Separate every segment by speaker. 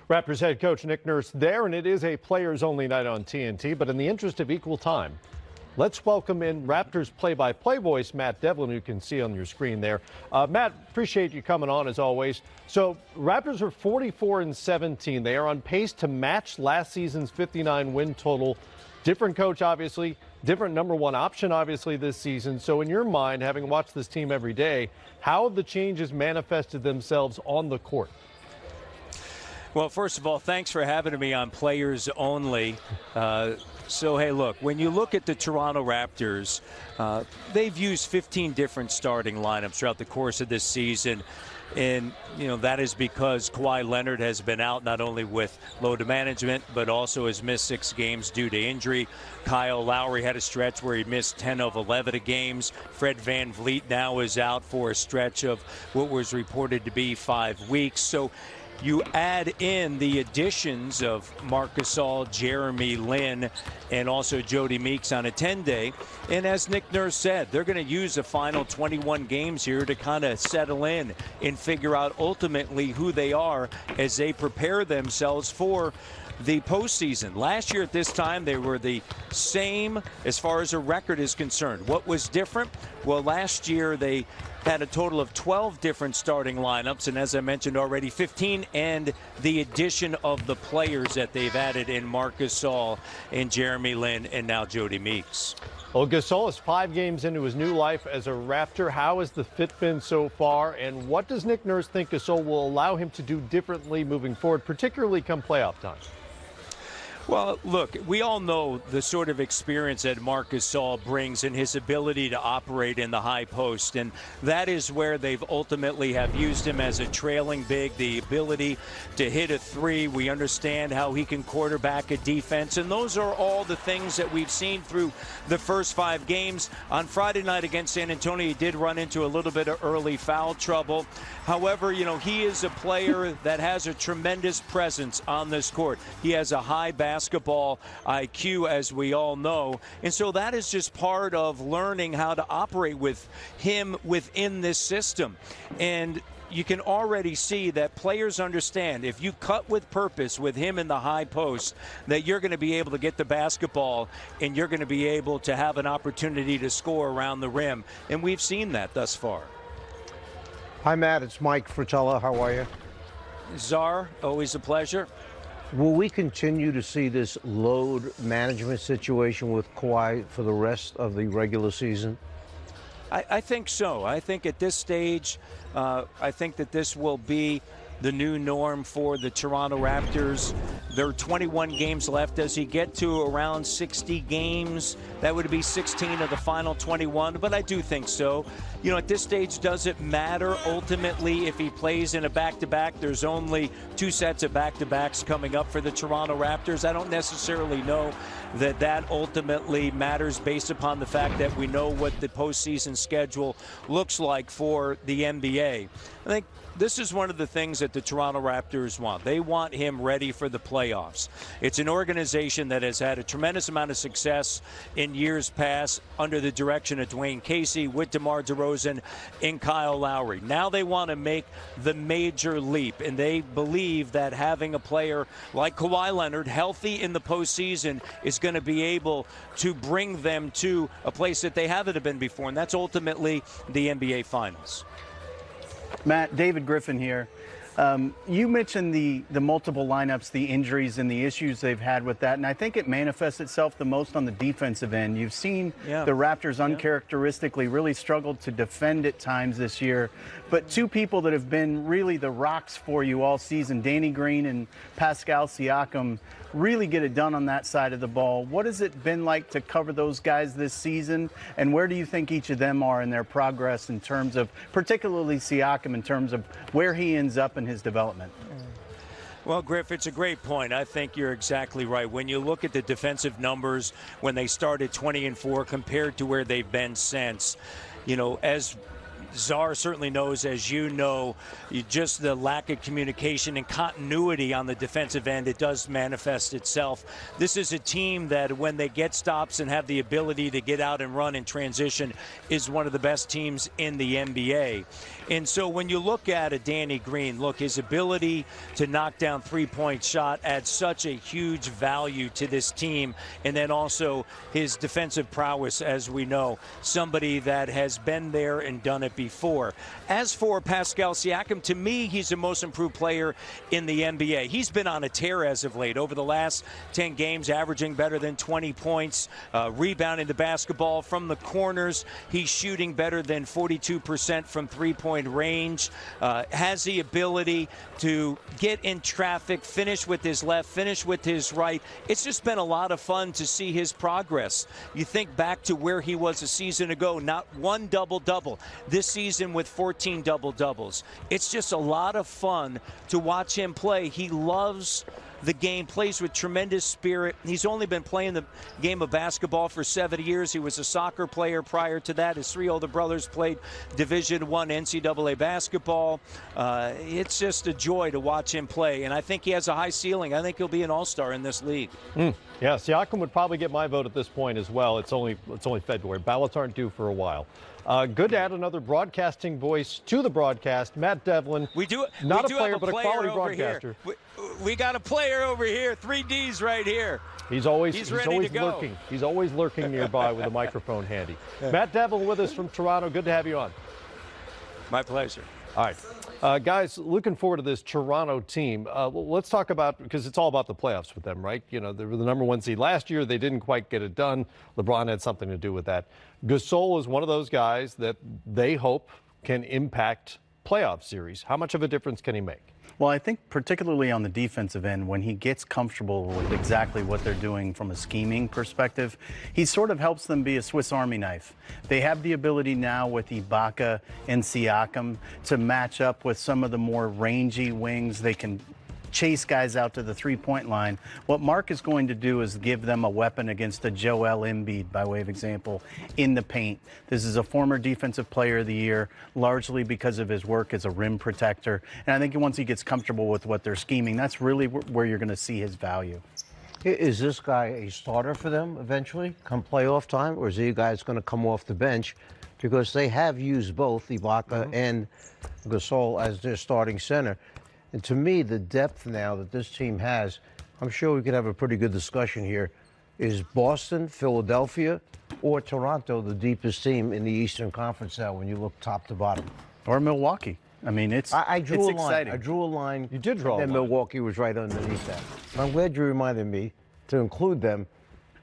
Speaker 1: Raptors head coach Nick Nurse there, and it is a players-only night on TNT. But in the interest of equal time, let's welcome in Raptors play-by-play voice Matt Devlin, who you can see on your screen there. Matt, appreciate you coming on as always. So Raptors are 44-17. They are on pace to match last season's 59 win total. Different coach, obviously. Different number one option, obviously, this season. So in your mind, having watched this team every day, how have the changes manifested themselves on the court?
Speaker 2: Well, first of all, thanks for having me on Players Only. So, hey, look, when you look at the Toronto Raptors, they've used 15 different starting lineups throughout the course of this season. And, you know, that is because Kawhi Leonard has been out not only with load management, but also has missed 6 games due to injury. Kyle Lowry had a stretch where he missed 10 of 11 games. Fred VanVleet now is out for a stretch of what was reported to be 5 weeks. So you add in the additions of Marc Gasol, Jeremy Lin, and also Jody Meeks on a 10-day. And as Nick Nurse said, they're going to use the final 21 games here to kind of settle in and figure out ultimately who they are as they prepare themselves for the postseason. Last year at this time, they were the same as far as a record is concerned. What was different? Well, last year they had a total of 12 different starting lineups, and as I mentioned already, 15, and the addition of the players that they've added in Marc Gasol and Jeremy Lin and now Jody Meeks.
Speaker 1: Well, Gasol is 5 games into his new life as a Raptor. How has the fit been so far, and what does Nick Nurse think Gasol will allow him to do differently moving forward, particularly come playoff time?
Speaker 2: Well, look, we all know the sort of experience that Marc Gasol brings and his ability to operate in the high post, and that is where they've ultimately have used him as a trailing big, the ability to hit a 3. We understand how he can quarterback a defense, and those are all the things that we've seen through the first 5 games. On Friday night against San Antonio, he did run into a little bit of early foul trouble. However, you know, he is a player that has a tremendous presence on this court. He has a high basketball IQ, as we all know. And so that is just part of learning how to operate with him within this system. And you can already see that players understand if you cut with purpose with him in the high post, that you're going to be able to get the basketball and you're going to be able to have an opportunity to score around the rim. And we've seen that thus far.
Speaker 3: Hi, Matt. It's Mike Fratello. How are you?
Speaker 2: Czar, always a pleasure.
Speaker 3: Will we continue to see this load management situation with Kawhi for the rest of the regular season?
Speaker 2: I think so. I think at this stage, I think that this will be the new norm for the Toronto Raptors. There are 21 games left. Does he get to around 60 games? That would be 16 of the final 21, but I do think so. You know, at this stage, does it matter ultimately if he plays in a back-to-back? There's only 2 sets of back-to-backs coming up for the Toronto Raptors. I don't necessarily know that that ultimately matters based upon the fact that we know what the postseason schedule looks like for the NBA. I think this is one of the things that the Toronto Raptors want. They want him ready for the playoffs. It's an organization that has had a tremendous amount of success in years past under the direction of Dwayne Casey, with DeMar DeRozan, and Kyle Lowry. Now they want to make the major leap, and they believe that having a player like Kawhi Leonard healthy in the postseason is going to be able to bring them to a place that they haven't been before, and that's ultimately the NBA Finals.
Speaker 4: Matt, David Griffin here. You mentioned the multiple lineups, the injuries, and the issues they've had with that, and I think it manifests itself the most on the defensive end. You've seen the Raptors uncharacteristically really struggled to defend at times this year, but 2 people that have been really the rocks for you all season, Danny Green and Pascal Siakam, really get it done on that side of the ball. What has it been like to cover those guys this season, and where do you think each of them are in their progress in terms of, particularly Siakam, in terms of where he ends up in his development?
Speaker 2: Well, Griff, it's a great point. I think you're exactly right. When you look at the defensive numbers when they started 20-4 compared to where they've been since, you know, as Czar certainly knows, as you know, just the lack of communication and continuity on the defensive end, it does manifest itself. This is a team that when they get stops and have the ability to get out and run in transition is one of the best teams in the NBA. And so when you look at a Danny Green, look, his ability to knock down three-point shot adds such a huge value to this team. And then also his defensive prowess, as we know, somebody that has been there and done it before. As for Pascal Siakam, to me, he's the most improved player in the NBA. He's been on a tear as of late. Over the last 10 games, averaging better than 20 points, rebounding the basketball from the corners. He's shooting better than 42% from three-point range, has the ability to get in traffic, finish with his left, finish with his right. It's just been a lot of fun to see his progress. You think back to where he was a season ago, not one double-double. This season with 14 double-doubles. It's just a lot of fun to watch him play. He loves the game, plays with tremendous spirit. He's only been playing the game of basketball for 7 years. He was a soccer player prior to that. His three older brothers played Division I NCAA basketball. It's just a joy to watch him play, and I think he has a high ceiling. I think he'll be an all-star in this league.
Speaker 1: Yeah, Siakam would probably get my vote at this point as well. It's only February. Ballots aren't due for a while. Good to add another broadcasting voice to the broadcast. Matt Devlin, not a player, but a quality broadcaster.
Speaker 2: We got a player over here, 3 Ds right here.
Speaker 1: He's always
Speaker 2: ready to
Speaker 1: lurking.
Speaker 2: go.
Speaker 1: He's always lurking nearby with a microphone handy. Matt Devlin with us from Toronto. Good to have you on.
Speaker 2: My pleasure.
Speaker 1: All right. Guys, looking forward to this Toronto team. Let's talk about, because it's all about the playoffs with them, right? You know, they were the #1 seed last year. They didn't quite get it done. LeBron had something to do with that. Gasol is one of those guys that they hope can impact playoff series. How much of a difference can he make?
Speaker 4: Well, I think particularly on the defensive end, when he gets comfortable with exactly what they're doing from a scheming perspective, he sort of helps them be a Swiss Army knife. They have the ability now with Ibaka and Siakam to match up with some of the more rangy wings. They can chase guys out to the three-point line. What Marc is going to do is give them a weapon against a Joel Embiid, by way of example, in the paint. This is a former Defensive Player of the Year, largely because of his work as a rim protector. And I think once he gets comfortable with what they're scheming, that's really where you're going to see his value.
Speaker 3: Is this guy a starter for them eventually, come playoff time, or is he a guy that's going to come off the bench? Because they have used both Ibaka and Gasol as their starting center. And to me, the depth now that this team has, I'm sure we could have a pretty good discussion here. Is Boston, Philadelphia, or Toronto the deepest team in the Eastern Conference now when you look top to bottom?
Speaker 4: Or Milwaukee. I mean, I drew a line.
Speaker 3: Exciting. I drew a line.
Speaker 1: You did draw a line.
Speaker 3: And Milwaukee was right underneath that. I'm glad you reminded me to include them.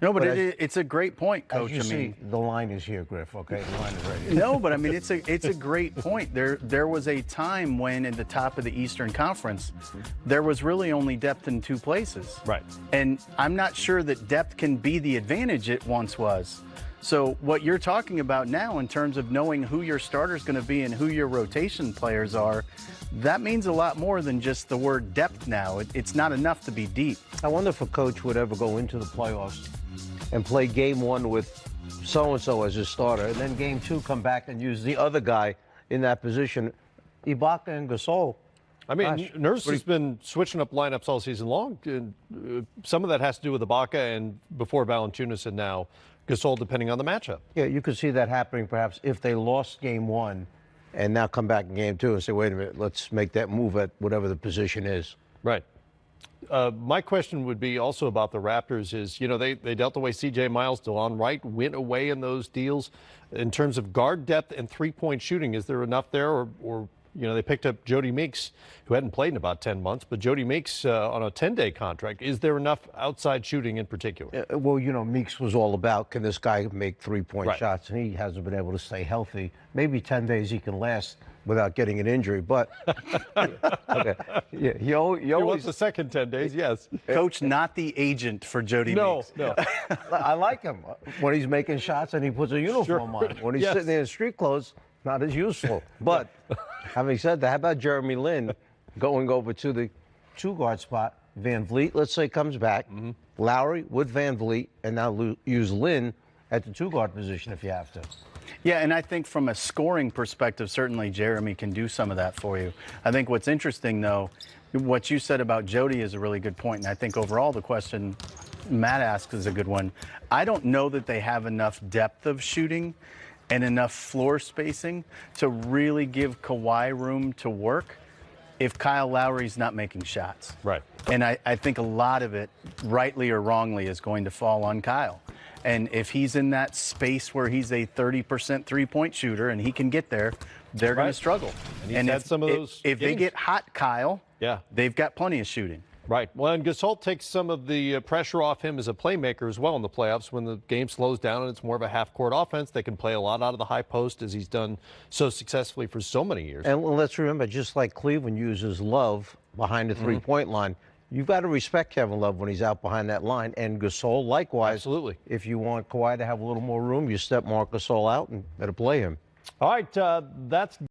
Speaker 4: No, but it's a great point, Coach.
Speaker 3: As you see, the line is here, Griff, okay? The line is right here.
Speaker 4: No, but I mean, it's a great point. There was a time when at the top of the Eastern Conference, there was really only depth in 2 places.
Speaker 1: Right.
Speaker 4: And I'm not sure that depth can be the advantage it once was. So what you're talking about now in terms of knowing who your starter is going to be and who your rotation players are, that means a lot more than just the word depth now. It's not enough to be deep.
Speaker 3: I wonder if a coach would ever go into the playoffs and play game 1 with so-and-so as his starter, and then game 2 come back and use the other guy in that position. Ibaka and Gasol.
Speaker 1: I mean, Nurse has been switching up lineups all season long. And, some of that has to do with Ibaka and before Valanciunas and now Gasol, depending on the matchup.
Speaker 3: Yeah, you could see that happening perhaps if they lost game 1 and now come back in game 2 and say, wait a minute, let's make that move at whatever the position is.
Speaker 1: Right. My question would be also about the Raptors is, you know, they dealt away C.J. Miles, DeLon Wright went away in those deals. In terms of guard depth and three-point shooting, is there enough there? Or you know, they picked up Jody Meeks, who hadn't played in about 10 months, but Jody Meeks on a 10-day contract. Is there enough outside shooting in particular?
Speaker 3: Well, you know, Meeks was all about, can this guy make three-point shots? And he hasn't been able to stay healthy. Maybe 10 days he can last without getting an injury, but okay. Yeah, he
Speaker 1: wants the second 10 days, yes.
Speaker 4: Coach, not the agent for Jody Meeks.
Speaker 3: No. I like him when he's making shots and he puts a uniform on. When he's sitting there in street clothes, not as useful. But having said that, how about Jeremy Lin going over to the 2-guard spot? Van Vliet, let's say, comes back. Lowry with Van Vliet, and now use Lin at the 2-guard position if you have to.
Speaker 4: Yeah, and I think from a scoring perspective, certainly Jeremy can do some of that for you. I think what's interesting, though, what you said about Jody is a really good point, and I think overall the question Matt asks is a good one. I don't know that they have enough depth of shooting and enough floor spacing to really give Kawhi room to work if Kyle Lowry's not making shots.
Speaker 1: Right.
Speaker 4: And I think a lot of it, rightly or wrongly, is going to fall on Kyle. And if he's in that space where he's a 30% three-point shooter and he can get there, they're going to struggle.
Speaker 1: And he's had some of those
Speaker 4: if they
Speaker 1: games.
Speaker 4: get hot, Kyle,
Speaker 1: Yeah.
Speaker 4: they've got plenty of shooting.
Speaker 1: Right. Well, and Gasol takes some of the pressure off him as a playmaker as well in the playoffs. When the game slows down and it's more of a half-court offense, they can play a lot out of the high post, as he's done so successfully for so many years.
Speaker 3: And let's remember, just like Cleveland uses Love behind the three-point line, you've got to respect Kevin Love when he's out behind that line. And Gasol, likewise.
Speaker 1: Absolutely.
Speaker 3: If you want Kawhi to have a little more room, you step Marc Gasol out and better play him.
Speaker 1: All right, that's